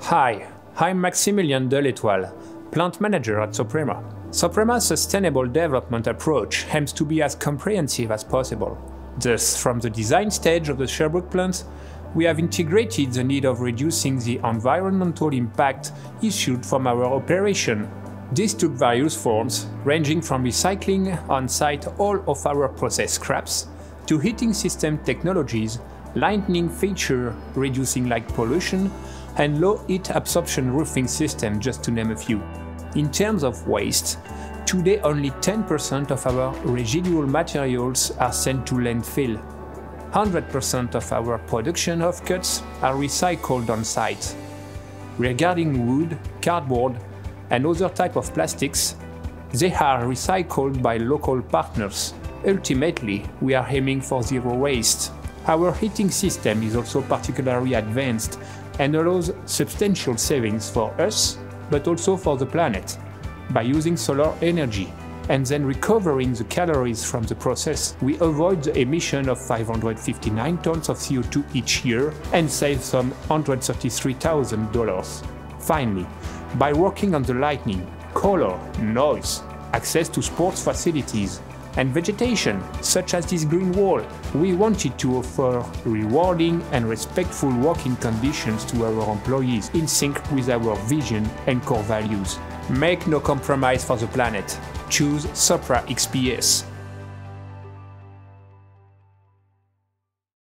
Hi, I'm Maximilian Delétoile, plant manager at SOPRA. SOPRA's sustainable development approach aims to be as comprehensive as possible. Thus, from the design stage of the Sherbrooke plant, we have integrated the need of reducing the environmental impact issued from our operation. This took various forms, ranging from recycling on-site all of our process scraps, to heating system technologies, lightning feature reducing light pollution, and low heat absorption roofing system, just to name a few. In terms of waste, today only 10% of our residual materials are sent to landfill. 100% of our production offcuts are recycled on site. Regarding wood, cardboard, and other types of plastics, they are recycled by local partners. Ultimately, we are aiming for zero waste. Our heating system is also particularly advanced and allows substantial savings for us, but also for the planet, by using solar energy and then recovering the calories from the process. We avoid the emission of 559 tons of CO2 each year and save some $133,000. Finally, by working on the lighting, color, noise, access to sports facilities, and vegetation, such as this green wall, we wanted to offer rewarding and respectful working conditions to our employees in sync with our vision and core values. Make no compromise for the planet. Choose SOPRA-XPS.